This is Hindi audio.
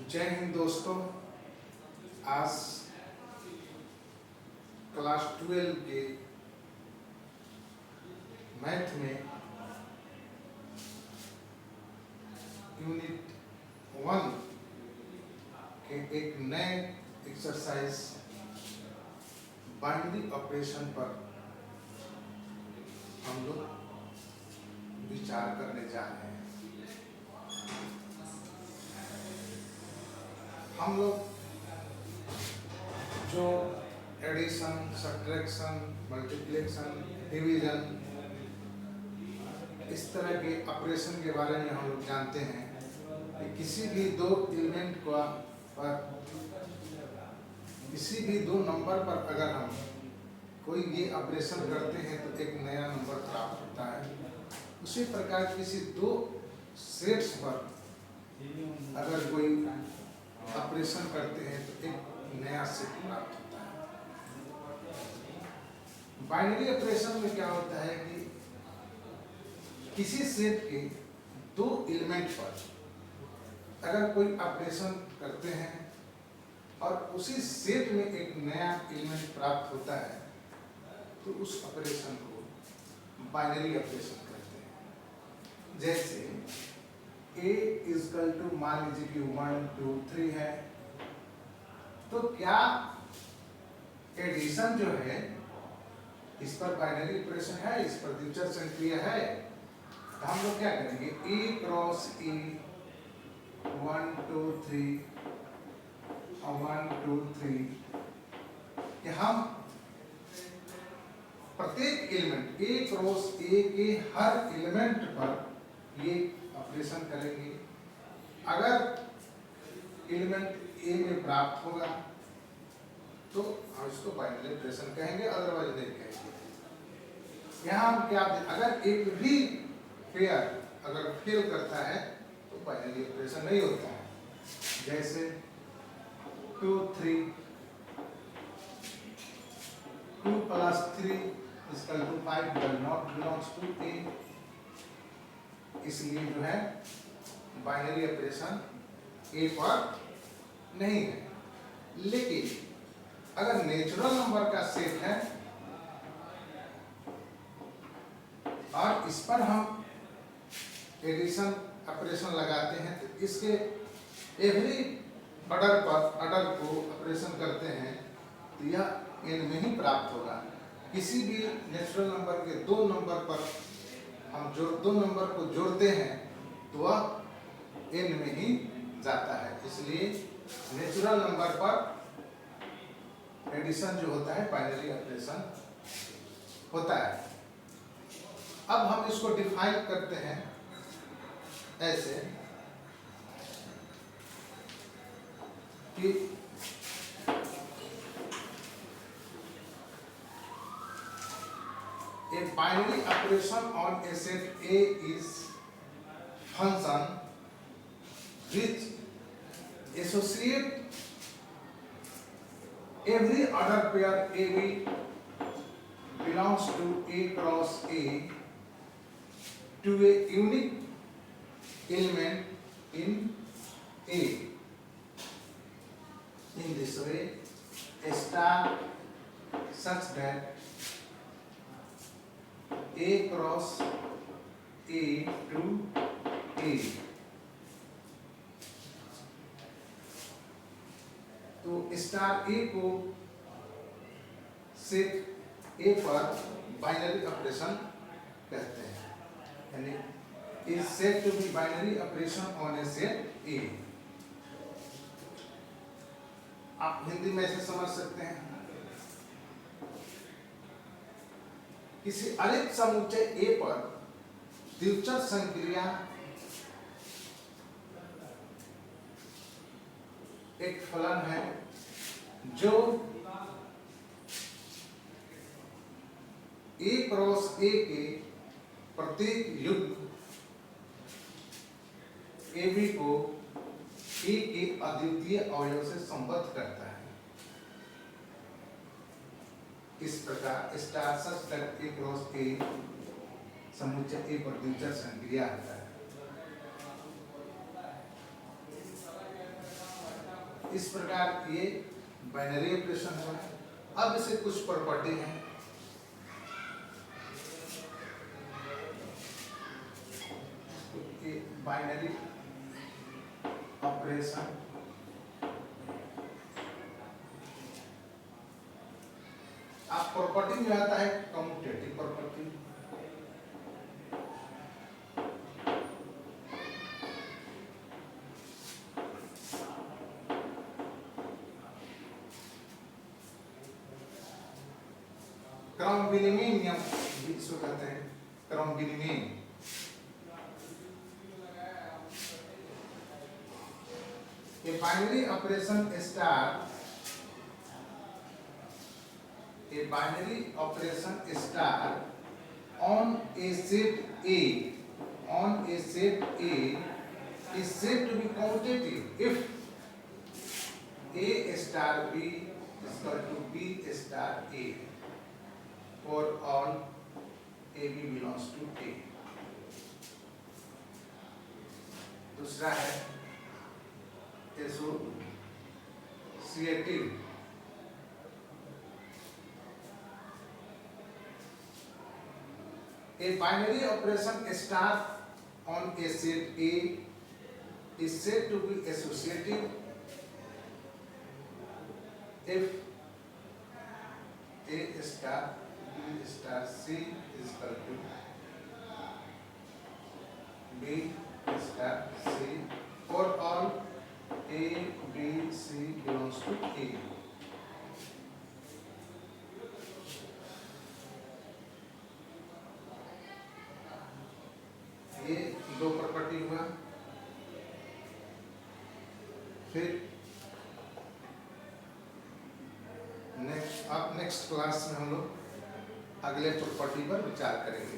जय हिंद दोस्तों। आज क्लास 12 के मैथ में यूनिट 1 के एक नए एक्सरसाइज बाइनरी ऑपरेशन पर हम लोग विचार करने जा रहे हैं। हम लोग जो एडिशन, सब्ट्रैक्शन, मल्टीप्लिकेशन, डिवीजन, इस तरह के ऑपरेशन के बारे में हम लोग जानते हैं कि किसी भी दो एलिमेंट पर किसी भी दो नंबर पर अगर हम कोई ये ऑपरेशन करते हैं तो एक नया नंबर प्राप्त होता है। उसी प्रकार किसी दो सेट्स पर अगर कोई ऑपरेशन करते हैं तो एक नया सेट प्राप्त होता है। बाइनरी ऑपरेशन में क्या होता है कि किसी सेट के दो एलिमेंट पर अगर कोई ऑपरेशन करते हैं और उसी सेट में एक नया एलिमेंट प्राप्त होता है तो उस ऑपरेशन को बाइनरी ऑपरेशन कहते हैं। जैसे a इजकल टू मान लीजिए कि 1 2 3 है, तो क्या एडिशन जो है इस पर बाइनरी ऑपरेशन है, इस पर दिलचस्प संक्रिया है, तो हम लोग क्या करेंगे a क्रॉस a 1 2 3 1 2 3 कि हम प्रत्येक एलिमेंट a क्रॉस a के हर एलिमेंट पर ये ऑपरेशन करेंगे। अगर एलिमेंट ए में प्राप्त होगा तो हम इसको बाइनरी ऑपरेशन कहेंगे, अदरवाइज नहीं कहेंगे। यहाँ हम क्या, अगर एक भी पेयर अगर फेल करता है तो बाइनरी ऑपरेशन नहीं होता है। जैसे 2 3 2 + 3 = 5 does not belongs to A, इसलिए जो है बाइनरी ऑपरेशन ए पर नहीं है। लेकिन अगर नेचुरल नंबर का सेट है और इस पर हम एडिशन ऑपरेशन लगाते हैं तो इसके एवरी ऑर्डर को ऑपरेशन करते हैं तो यह एन में ही प्राप्त होगा। किसी भी नेचुरल नंबर के दो नंबर पर हम दो नंबर को जोड़ते हैं तो वह एन में ही जाता है। इसलिए नेचुरल नंबर पर एडिशन जो होता है बाइनरी ऑपरेशन होता है। अब हम इसको डिफाइन करते हैं ऐसे कि a binary operation on a set A is function which associate every order pair AB belongs to A cross A to a unique element in A. In this way, a star such that A cross A to A, तो स्टार ए को सेट ए पर बाइनरी ऑपरेशन कहते हैं, यानी is set to be binary operation on a set A. आप हिंदी में ऐसे समझ सकते हैं, किसी अलिप्त समुच्चय ए पर दिलचस्प संक्रिया एक फलन है जो ए क्रॉस ए के प्रत्येक युग्म ए बी को ए के अद्वितीय अवयव से संबद्ध करता है। इस प्रकार स्टार सच तक ए क्रॉस ए समुच्चय ए पर दिलचस्प संक्रिया होता है। इस प्रकार ये बाइनरी ऑपरेशन हुआ। अब इसे कुछ प्रॉपर्टी हैं। बाइनरी ऑपरेशन आप प्रॉपर्टी में आता है कम्यूटेटिव प्रॉपर्टी। क्रम विनिमय नियम भी इसको कहते हैं, क्रम विनिमय। A binary operation star, a binary operation star on a set A, on a set A is said to be commutative if A star B is equal to B star A, for all AB belongs to A। दूसरा है associative. A binary operation star on a set A is said to be associative if A star B star C is equal to B star C, for all A B C belongs to A। ये दो प्रॉपर्टी हुआ। फिर नेक्स्ट क्लास में हम लोग अगले प्रॉपर्टी पर विचार करेंगे।